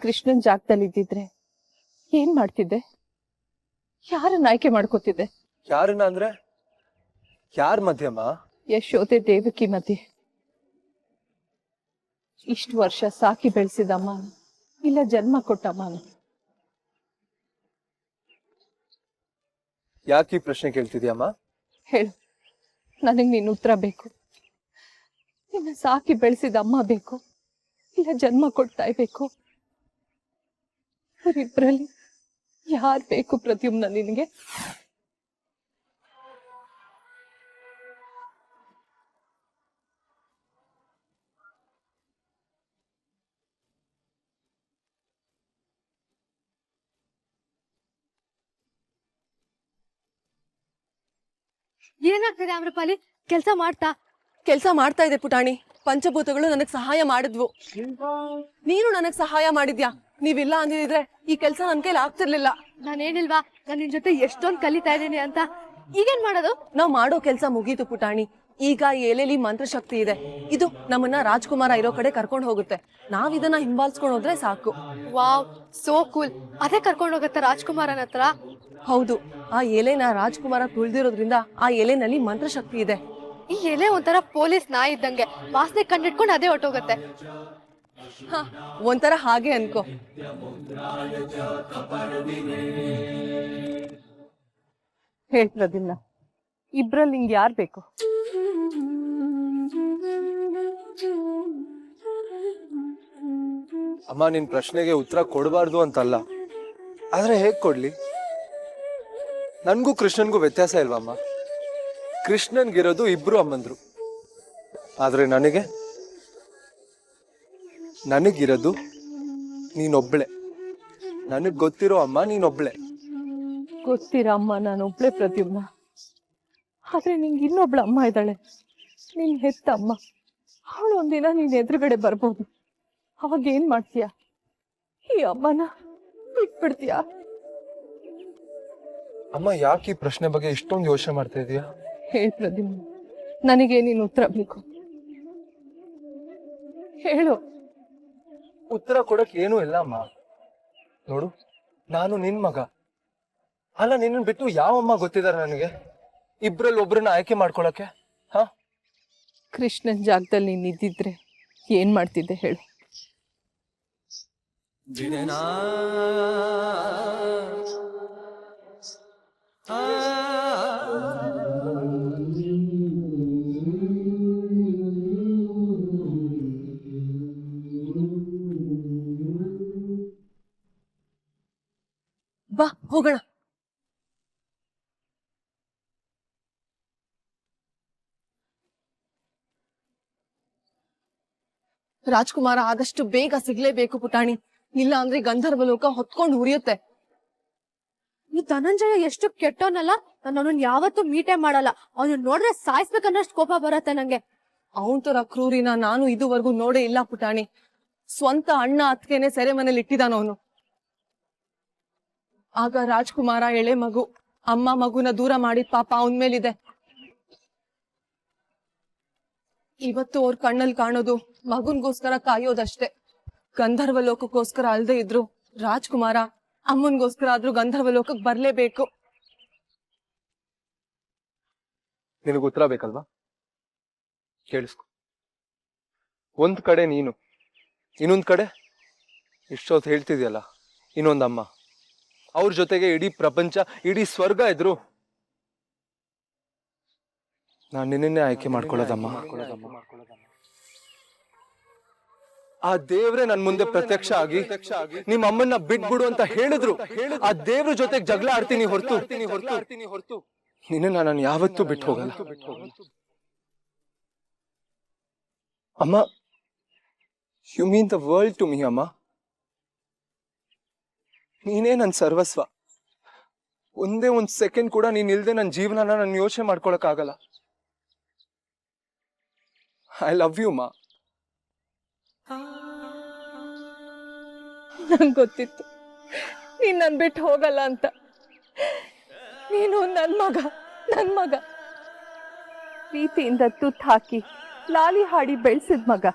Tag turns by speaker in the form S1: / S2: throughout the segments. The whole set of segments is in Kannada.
S1: ಕೃಷ್ಣನ್ ಜಾಗದಲ್ಲಿ ಇದ್ದಿದ್ರೆ ಏನ್ ಮಾಡ್ತಿದ್ದೆ? ಯಾರನ್ನ ಆಯ್ಕೆ ಮಾಡ್ಕೋತಿದ್ದೆ?
S2: ಯಾರನ್ನ ಅಂದ್ರೆ ಯಾರ ಮಧ್ಯಮ್ಮ?
S1: ಯಶೋದೆ ದೇವಕಿ ಮಧ್ಯೆ. ಇಷ್ಟು ವರ್ಷ ಸಾಕಿ ಬೆಳೆಸಿದಮ್ಮ ಇಲ್ಲ ಜನ್ಮ ಕೊಟ್ಟಮ್ಮ?
S2: ಯಾಕೆ ಈ ಪ್ರಶ್ನೆ ಕೇಳ್ತಿದ್ಯಮ್ಮ?
S1: ಹೇಳು, ನನಗ್ ನೀನು ಉತ್ತರ ಬೇಕು. ನಿನ್ನ ಸಾಕಿ ಬೆಳೆಸಿದ ಅಮ್ಮ ಬೇಕು ಇಲ್ಲ ಜನ್ಮ ಕೊಡ್ತಾ ಬೇಕು? ಇವರಿಬ್ರಲ್ಲಿ ಯಾರು ಬೇಕು ಪ್ರತಿಯೊಬ್ಬನ ನಿನಗೆ?
S3: ಏನಾಗ್ತದೆ ಅಮ್ರಪಾಲಿ?
S4: ಕೆಲ್ಸ ಮಾಡ್ತಾ ಇದೆ ಪುಟಾಣಿ. ಪಂಚಭೂತಗಳು ನನಗ್ ಸಹಾಯ ಮಾಡಿದ್ವು. ನೀನು ನನಗ್ ಸಹಾಯ ಮಾಡಿದ್ಯಾ. ನೀವಿಲ್ಲ ಅಂದಿದ್ರೆ ಈ ಕೆಲ್ಸ ನನ್ ಕೈಲಿ ಆಗ್ತಿರ್ಲಿಲ್ಲ.
S3: ನಾನೇನಿಲ್ವಾ, ನಾನು ನಿನ್ ಜೊತೆ ಎಷ್ಟೊಂದ್ ಕಲಿತಾ ಇದ್ದೀನಿ ಅಂತ. ಈಗೇನ್ ಮಾಡೋದು?
S4: ನಾವ್ ಮಾಡೋ ಕೆಲ್ಸ ಮುಗೀತು ಪುಟಾಣಿ. ಈಗ ಈ ಎಲೆಲಿ ಮಂತ್ರಶಕ್ತಿ ಇದೆ. ಇದು ನಮ್ಮನ್ನ ರಾಜ್ಕುಮಾರ ಇರೋ ಕಡೆ ಕರ್ಕೊಂಡು ಹೋಗುತ್ತೆ. ನಾವ್ ಇದನ್ನ ಹಿಂಬಾಲಿಸ್ಕೊಂಡು ಹೋದ್ರೆ ಸಾಕು.
S3: Wow, so cool. ಅದೇ ಕರ್ಕೊಂಡು ಹೋಗತ್ತ ರಾಜ್ಕುಮಾರನ ಹತ್ರ?
S4: ಹೌದು, ಆ ಎಲೆನ ರಾಜ್ಕುಮಾರ ತುಳ್ದಿರೋದ್ರಿಂದ ಆ ಎಲೆನಲ್ಲಿ ಮಂತ್ರಶಕ್ತಿ ಇದೆ.
S3: ಈ ಎಲೆ ಒಂಥರ ಪೊಲೀಸ್ ನಾಯಿ ಇದ್ದಂಗೆ, ವಾಸನೆ ಕಂಡಿಟ್ಕೊಂಡು ಅದೇ ಹೊಟ್ಟೋಗತ್ತೆ.
S4: ಒಂಥರ ಹಾಗೆ ಅನ್ಕೋ.
S1: ಹೇಳ್ತಿರೋದಿಲ್ಲ. ಇಬ್ರಲ್ಲಿ ನಿಂಗೆ ಯಾರು ಬೇಕು?
S2: ಅಮ್ಮ, ನಿನ್ ಪ್ರಶ್ನೆಗೆ ಉತ್ತರ ಕೊಡಬಾರ್ದು ಅಂತಲ್ಲ, ಆದ್ರೆ ಹೇಗ್ ಕೊಡ್ಲಿ? ನನ್ಗೂ ಕೃಷ್ಣನ್ಗೂ ವ್ಯತ್ಯಾಸ ಇಲ್ವಮ್ಮ? ಕೃಷ್ಣನ್ಗಿರೋದು ಇಬ್ರು ಅಮ್ಮಂದ್ರು, ಆದ್ರೆ ನನಗಿರೋದು ನೀನೊಬ್ಳೆ. ನನಗ್ ಗೊತ್ತಿರೋ ಅಮ್ಮ ನೀನೊಬ್ಳೆ.
S1: ಗೊತ್ತಿರೋ ಅಮ್ಮ ನಾನೊಬ್ಳೆ ಪ್ರತಿಯೊಬ್ಬನ. ಆದ್ರೆ ನಿಂಗೆ ಇನ್ನೊಬ್ಳ ಅಮ್ಮ ಇದ್ದಾಳೆ, ನಿನ್ ಹೆತ್ತ ಅಮ್ಮ. ಅವಳು ಒಂದಿನ ನೀನ್ ಎದುರುಗಡೆ ಬರ್ಬೋದು. ಅವಾಗ ಏನ್ ಮಾಡ್ತೀಯ? ಈ ಅಮ್ಮನ ಬಿಟ್ಬಿಡ್ತೀಯ?
S2: ಅಮ್ಮ, ಯಾಕೆ ಈ ಪ್ರಶ್ನೆ ಬಗ್ಗೆ ಇಷ್ಟೊಂದು ಯೋಚನೆ ಮಾಡ್ತಾ ಇದೀಯಾ?
S1: ಹೇಳು ಪ್ರದ್ಯುಮ್ನ, ನನಗೆ ನೀನು ಉತ್ತರ ಬೇಕು. ಹೇಳು.
S2: ಉತ್ತರ ಕೊಡಕ್ ಏನೂ ಇಲ್ಲ ಅಮ್ಮ. ನೋಡು, ನಾನು ನಿನ್ ಮಗ ಅಲ್ಲ. ನಿನ್ನ ಬಿಟ್ಟು ಯಾವ ಅಮ್ಮ ಗೊತ್ತಿದ್ದಾರೆ ನನಗೆ? ಇಬ್ರಲ್ಲಿ ಒಬ್ರನ್ನ ಆಯ್ಕೆ ಮಾಡ್ಕೊಳಕ್ಕೆ?
S1: ಕೃಷ್ಣನ್ ಜಾಗದಲ್ಲಿ ನೀನ್ ಇದ್ದಿದ್ರೆ ಏನ್ ಮಾಡ್ತಿದ್ದೆ ಹೇಳು?
S4: ಬಾ ಹೋಗೋಣ. ರಾಜ್ಕುಮಾರ ಆದಷ್ಟು ಬೇಗ ಸಿಗ್ಲೇಬೇಕು ಪುಟಾಣಿ, ಇಲ್ಲ ಅಂದ್ರೆ ಗಂಧರ್ವ ಲೋಕ ಹೊತ್ಕೊಂಡು ಉರಿಯುತ್ತೆ.
S3: ಈ ಧನಂಜಯ ಎಷ್ಟು ಕೆಟ್ಟೋನಲ್ಲ, ನಾನು ಅವನನ್ನ ಯಾವತ್ತೂ ಮೀಟೇ ಮಾಡಲ್ಲ. ಅವನು ನೋಡ್ರೆ ಸಾಯಿಸ್ಬೇಕನ್ನಷ್ಟು ಕೋಪ ಬರತ್ತೆ ನಂಗೆ.
S4: ಅವನ್ ತರ ಕ್ರೂರಿನ ನಾನು ಇದುವರೆಗೂ ನೋಡೇ ಇಲ್ಲ ಪುಟಾಣಿ. ಸ್ವಂತ ಅಣ್ಣ ಅತ್ತಿಗೆನೆ ಸೆರೆ ಮನೇಲಿ ಇಟ್ಟಿದಾನವನು. ಆಗ ರಾಜ್ಕುಮಾರ ಎಳೆ ಮಗು, ಅಮ್ಮ ಮಗುನ ದೂರ ಮಾಡಿದ ಪಾಪ ಅವನ್ ಮೇಲಿದೆ. ಇವತ್ತು ಅವ್ರ ಕಣ್ಣಲ್ಲಿ ಕಾಣೋದು ಮಗುನ್ಗೋಸ್ಕರ ಕಾಯೋದಷ್ಟೇ. ಗಂಧರ್ವ ಲೋಕಕ್ಕೋಸ್ಕರ ಅಲ್ದೇ ಇದ್ರು ರಾಜ್ಕುಮಾರ ಅಮ್ಮನ್ಗೋಸ್ಕರ ಆದ್ರೂ ಗಂಧರ್ವ ಲೋಕಕ್ಕೆ ಬರ್ಲೇಬೇಕು.
S2: ನಿನಗೆ ಉತ್ತರ ಬೇಕಲ್ವಾ? ಕೇಳಿಸ್ಕೊ. ಒಂದ್ ಕಡೆ ನೀನು, ಇನ್ನೊಂದ್ ಕಡೆ ಇಷ್ಟೊತ್ತು ಹೇಳ್ತಿದ್ಯಲ್ಲ ಇನ್ನೊಂದಮ್ಮ. ಅವ್ರ ಜೊತೆಗೆ ಇಡೀ ಪ್ರಪಂಚ, ಇಡೀ ಸ್ವರ್ಗ ಇದ್ರು ನಾನು ನಿನ್ನೆ ಆಯ್ಕೆ ಮಾಡ್ಕೊಳ್ಳೋದಮ್ಮ. ಆ ದೇವ್ರೆ ನನ್ ಮುಂದೆ ಪ್ರತ್ಯಕ್ಷ ಆಗಿ ನಿಮ್ಮ ಅಮ್ಮನ್ನ ಬಿಟ್ಬಿಡು ಅಂತ ಹೇಳಿದ್ರು. ಆ ದೇವ್ರ ಜೊತೆಗೆ ಜಗಳ ಆಡ್ತೀನಿ ಹೊರತು ನಿನ್ನ ನಾನು ಯಾವತ್ತೂ ಬಿಟ್ಟು ಹೋಗಲ್ಲ ಅಮ್ಮ. You mean the world to me ಅಮ್ಮ. ನೀನೇ ನನ್ ಸರ್ವಸ್ವ. ಒಂದೇ ಒಂದ್ ಸೆಕೆಂಡ್ ಕೂಡ ನೀನ್ ಇಲ್ದೆ ನನ್ನ ಜೀವನನ ನಾನು ಯೋಚನೆ ಮಾಡ್ಕೊಳಕ್ ಆಗಲ್ಲ. ಐ ಲವ್ ಯು ಮಾ.
S1: ನಂಗೆ ಗೊತ್ತಿತ್ತು ನೀನ್ ನನ್ ಬಿಟ್ಟು ಹೋಗಲ್ಲ ಅಂತ. ನೀನು ನನ್ ಮಗ, ಪ್ರೀತಿಯಿಂದ ತುತ್ತು ಹಾಕಿ ಲಾಲಿ ಹಾಡಿ ಬೆಳೆಸಿದ ಮಗ.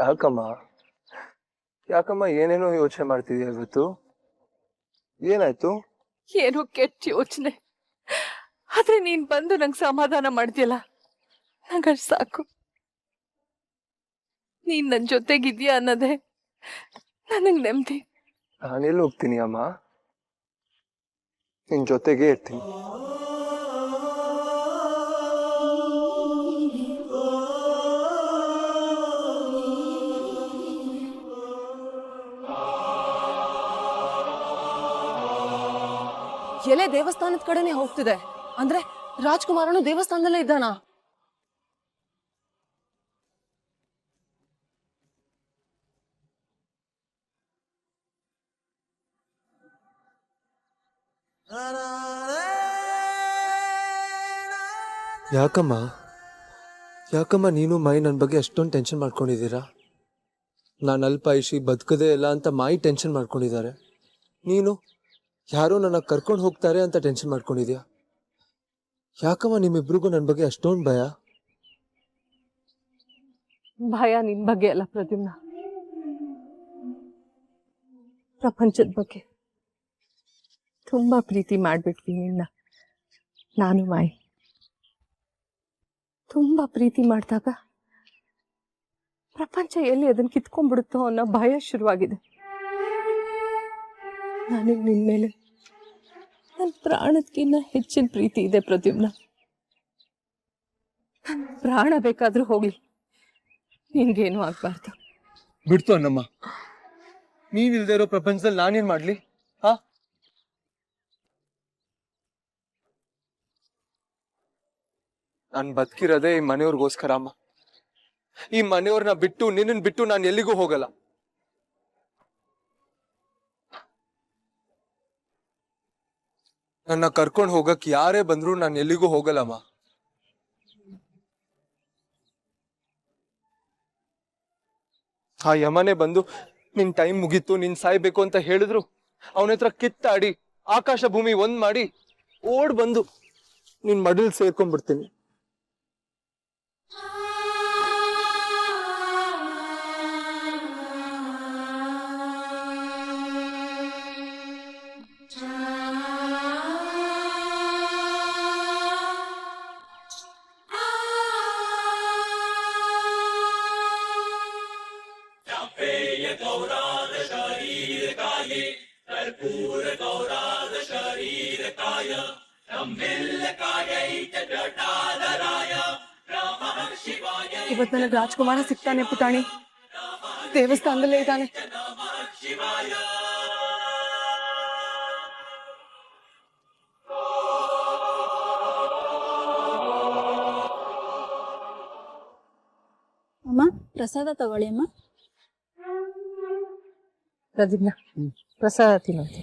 S2: ಯಾಕಮ್ಮ ಯಾಕಮ್ಮ ಏನೇನೋ ಯೋಚನೆ ಮಾಡ್ತಿದ್ಯಾ ಇವತ್ತು? ಏನಾಯ್ತು?
S1: ಏನೋ ಕೆಟ್ಟ ಯೋಚನೆ, ಆದ್ರೆ ನೀನ್ ಬಂದು ನಂಗೆ ಸಮಾಧಾನ ಮಾಡ್ತೀಯಲ್ಲ, ನಂಗಷ್ಟು ಸಾಕು. ನೀನ್ ನನ್ ಜೊತೆಗಿದ್ಯಾ ಅನ್ನೋದೇ ನನಗ್ ನೆಮ್ಮದಿ.
S2: ನಾನೆಲ್ಲಿ ಹೋಗ್ತೀನಿ ಅಮ್ಮ, ನಿನ್ ಜೊತೆಗೆ ಇರ್ತೀನಿ.
S4: ಎಲೆ ದೇವಸ್ಥಾನದ ಕಡೆನೆ ಹೋಗ್ತಿದೆ ಅಂದ್ರೆ ರಾಜ್ಕುಮಾರನು ದೇವಸ್ಥಾನದಲ್ಲೇ ಇದ್ದಾನಾ?
S2: ಯಾಕಮ್ಮ ಯಾಕಮ್ಮ ನೀನು ಮೈ ನನ್ನ ಬಗ್ಗೆ ಅಷ್ಟೊಂದು ಟೆನ್ಷನ್ ಮಾಡ್ಕೊಂಡಿದ್ದೀರಾ? ನಾನು ಅಲ್ಪಾಯುಷಿ ಬದುಕದೇ ಇಲ್ಲ ಅಂತ ಮಾಯಿ ಟೆನ್ಷನ್ ಮಾಡ್ಕೊಂಡಿದ್ದಾರೆ. ನೀನು ಯಾರೋ ನನ್ನ ಕರ್ಕೊಂಡು ಹೋಗ್ತಾರೆ ಅಂತ ಟೆನ್ಷನ್ ಮಾಡ್ಕೊಂಡಿದ್ಯಾ? ಯಾಕಮ್ಮ ನಿಮ್ಮಿಬ್ರಿಗೂ ನನ್ನ ಬಗ್ಗೆ ಅಷ್ಟೊಂದು ಭಯ?
S1: ಭಯ ನಿನ್ ಬಗ್ಗೆ ಅಲ್ಲ ಪ್ರದ್ಯುಮ್ನ, ಪ್ರಪಂಚದ ಬಗ್ಗೆ. ತುಂಬಾ ಪ್ರೀತಿ ಮಾಡ್ಬಿಟ್ವಿ ನಿನ್ನ ನಾನು ಮಾಯಿ. ತುಂಬಾ ಪ್ರೀತಿ ಮಾಡಿದಾಗ ಪ್ರಪಂಚ ಎಲ್ಲಿ ಅದನ್ನ ಕಿತ್ಕೊಂಡ್ಬಿಡುತ್ತೋ ಅನ್ನೋ ಭಯ ಶುರುವಾಗಿದೆ. ನನಗೆ ನಿನ್ ಮೇಲೆ ನನ್ನ ಪ್ರಾಣಕ್ಕಿಂತ ಹೆಚ್ಚಿನ ಪ್ರೀತಿ ಇದೆ ಪ್ರದ್ಯುಮ್ನ. ನನ್ ಪ್ರಾಣ ಬೇಕಾದ್ರೂ ಹೋಗ್ಲಿ, ನಿನ್ಗೇನು ಆಗ್ಬಾರ್ದು.
S2: ಬಿಡ್ತು ಅನ್ನಮ್ಮ, ನೀನಿಲ್ದೇ ಇರೋ ಪ್ರಪಂಚದಲ್ಲಿ ನಾನೇನ್ ಮಾಡ್ಲಿ? ಹಾ, ನಾನು ಬದುಕಿರೋದೇ ಈ ಮನೆಯವ್ರಿಗೋಸ್ಕರ ಅಮ್ಮ. ಈ ಮನೆಯವ್ರನ್ನ ಬಿಟ್ಟು ನಿನ್ನನ್ ಬಿಟ್ಟು ನಾನು ಎಲ್ಲಿಗೂ ಹೋಗಲ್ಲ. ನನ್ನ ಕರ್ಕೊಂಡು ಹೋಗಕ್ ಯಾರೇ ಬಂದ್ರು ನಾನು ಎಲ್ಲಿಗೂ ಹೋಗಲ್ಲಮ್ಮ. ಆ ಯಮನೆ ಬಂದು ನಿನ್ ಟೈಮ್ ಮುಗೀತು, ನಿನ್ ಸಾಯ್ಬೇಕು ಅಂತ ಹೇಳಿದ್ರು ಅವನ ಹತ್ರ ಕಿತ್ತಾಡಿ ಆಕಾಶ ಭೂಮಿ ಒಂದ್ ಮಾಡಿ ಓಡ್ ಬಂದು ನಿನ್ ಮಡಿಲ್ ಸೇರ್ಕೊಂಡ್ಬಿಡ್ತೀನಿ.
S4: ಇವತ್ ನನಗ್ ರಾಜ್ಕುಮಾರ ಸಿಗ್ತಾನೆ ಪುಟಾಣಿ, ದೇವಸ್ಥಾನದಲ್ಲೇ ಇದ್ದಾನೆ.
S3: ಅಮ್ಮ ಪ್ರಸಾದ ತಗೊಳ್ಳಿ ಅಮ್ಮ.
S1: ಪ್ರದ್ಯುಮ್ನ, ಪ್ರಸಾದ ತಿನ್ನೋದು.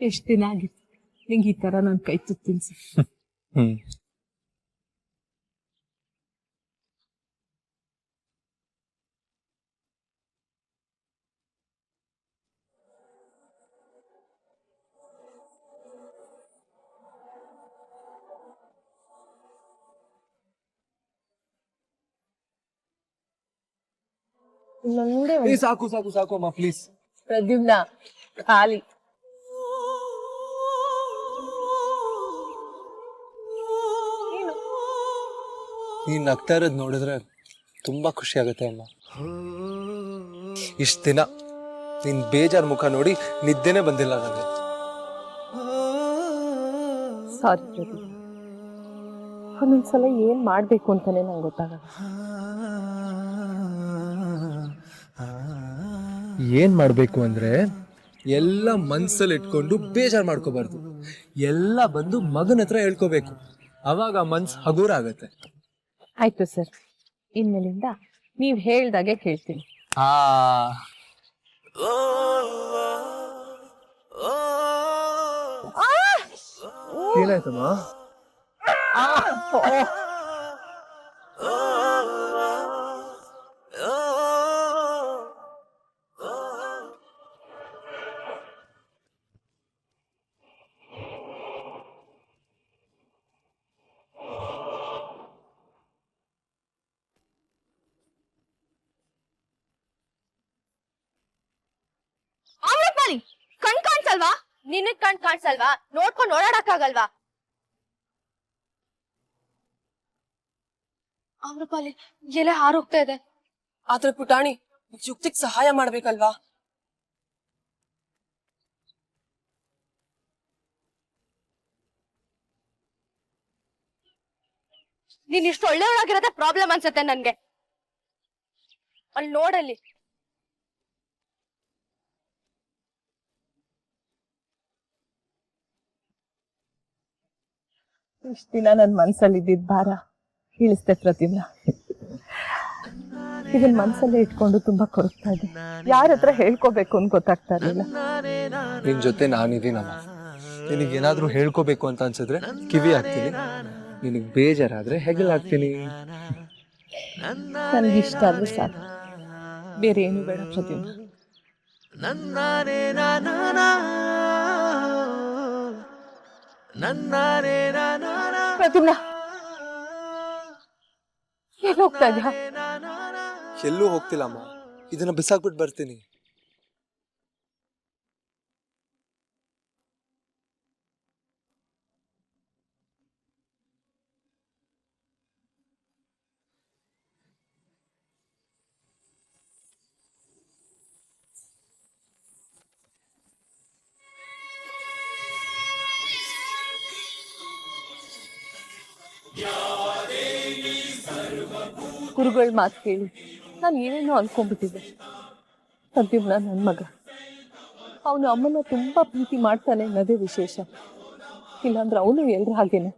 S1: ಎಷ್ಟ್ ದಿನ ಆಗಿತ್ತು ನಿಂಗೆ ಈ ತರ ನನ್ ಕೈ ತುತ್ತು ತಿನ್ಸಿ.
S2: ಸಾಕು ಸಾಕು ಸಾಕು ಅಮ್ಮ, ಪ್ಲೀಸ್.
S1: ಪ್ರದ್ಯುಮ್ನ, ಖಾಲಿ.
S2: ನೀನ್ ನಗ್ತಾ ಇರೋದ್ ನೋಡಿದ್ರೆ ತುಂಬಾ ಖುಷಿ ಆಗುತ್ತೆ ಅಮ್ಮ. ಇಷ್ಟ ದಿನ ನಿನ್ ಬೇಜಾರ್ ಮುಖ ನೋಡಿ ನಿದ್ದೆನೆ ಬಂದಿಲ್ಲ ನನಗೆ.
S1: ಸಾರಿ ಪ್ರದೀಪ್, ಒಂದೊಂದ್ಸಲ ಏನ್ ಮಾಡ್ಬೇಕು ಅಂತಾನೆ ನಂಗೆ ಗೊತ್ತಾಗಲ್ಲ.
S2: ಏನ್ ಮಾಡ್ಬೇಕು ಅಂದ್ರೆ ಎಲ್ಲ ಮನ್ಸಲ್ಲಿ ಇಟ್ಕೊಂಡು ಬೇಜಾರ್ ಮಾಡ್ಕೋಬಾರ್ದು. ಎಲ್ಲ ಬಂದು ಮಗನ ಹತ್ರ ಹೇಳ್ಕೋಬೇಕು, ಅವಾಗ ಮನ್ಸ್ ಹಗೂರ ಆಗತ್ತೆ.
S1: ಆಯ್ತು ಸರ್, ಇನ್ಮೇಲಿಂದ ನೀವ್ ಹೇಳ್ದಾಗೆ ಕೇಳ್ತೀನಿ.
S2: ಏನಾಯ್ತಮ್ಮ?
S3: ಅಮೃಪಾಲಿ ಕಣ್ ಕಾಣ್ಸಲ್ವಾ? ನಿನಗ್ ಕಣ್ ಕಾಣ್ಸಲ್ವಾ? ನೋಡ್ಕೊಂಡ್ ಓಡಾಡಕ್ಕಾಗಲ್ವಾ? ಅಮೃಪಾಲಿ ಎಲೆ ಹಾರೋಗ್ತಾ ಇದೆ.
S4: ಆದ್ರೆ ಪುಟಾಣಿ ಯುಕ್ತಿಗ್ ಸಹಾಯ ಮಾಡ್ಬೇಕಲ್ವಾ?
S3: ನೀನ್ ಇಷ್ಟು ಒಳ್ಳೆಯವ್ರಾಗಿರೋದೇ ಪ್ರಾಬ್ಲಮ್ ಅನ್ಸತ್ತೆ ನನ್ಗೆ. ಅಲ್ಲಿ ನೋಡಲ್ಲಿ
S1: ಇಷ್ಟ ದಿನ ನನ್ನ ಮನ್ಸಲ್ಲಿ ಇದ್ದಿದ್ ಭಾರ ಇಳಿಸ್ದೆ ಪ್ರತಿಜ್ಞಾ. ಇದನ್ ಮನ್ಸಲ್ಲೇ ಇಟ್ಕೊಂಡು ತುಂಬಾ ಕೊರಗ್ತಾ ಇದೆ. ಯಾರ ಹತ್ರ ಹೇಳ್ಕೋಬೇಕು ಅಂತ ಗೊತ್ತಾಗ್ತಾ ಇರ್ಲಿಲ್ಲ.
S2: ನಿನ್ ಜೊತೆ ನಾನಿದ್ದೀನಮ್ಮ. ನಿನಗೇನಾದ್ರೂ ಹೇಳ್ಕೋಬೇಕು ಅಂತ ಅನ್ಸಿದ್ರೆ ಕಿವಿ ಹಾಕ್ತೀನಿ, ನಿನಗ್ ಬೇಜಾರಾದ್ರೆ ಹೆಗಲಾಗ್ತೀನಿ.
S1: ನನ್ಗೆ ಇಷ್ಟ ಆದ್ರೆ ಸಾಕು, ಬೇರೆ ಏನು ಬೇಡ ಪ್ರತಿಜ್ಞಾ. ಪ್ರತಿಜ್ಞಾ ಎಲ್ಲಿ ಹೋಗ್ತಾ ಇದ್ಯಾ?
S2: ಎಲ್ಲೂ ಹೋಗ್ತಿಲ್ಲಮ್ಮ, ಇದನ್ನ ಬಿಸಾಕ್ಬಿಟ್ಟು ಬರ್ತೀನಿ.
S1: ಗುರುಗಳ ಮಾತು ಕೇಳಿ ನಾನು ಏನೇನೋ ಅನ್ಕೊಂಡ್ಬಿಟ್ಟಿದ್ದೆ. ಪ್ರದ್ಯುಮ್ನ ನನ್ನ ಮಗ, ಅವನು ಅಮ್ಮನ ತುಂಬಾ ಪ್ರೀತಿ ಮಾಡ್ತಾನೆ ಅನ್ನೋದೇ ವಿಶೇಷ. ಇಲ್ಲಾಂದ್ರೆ ಅವನು ಎಲ್ರ ಹಾಗೇನೆ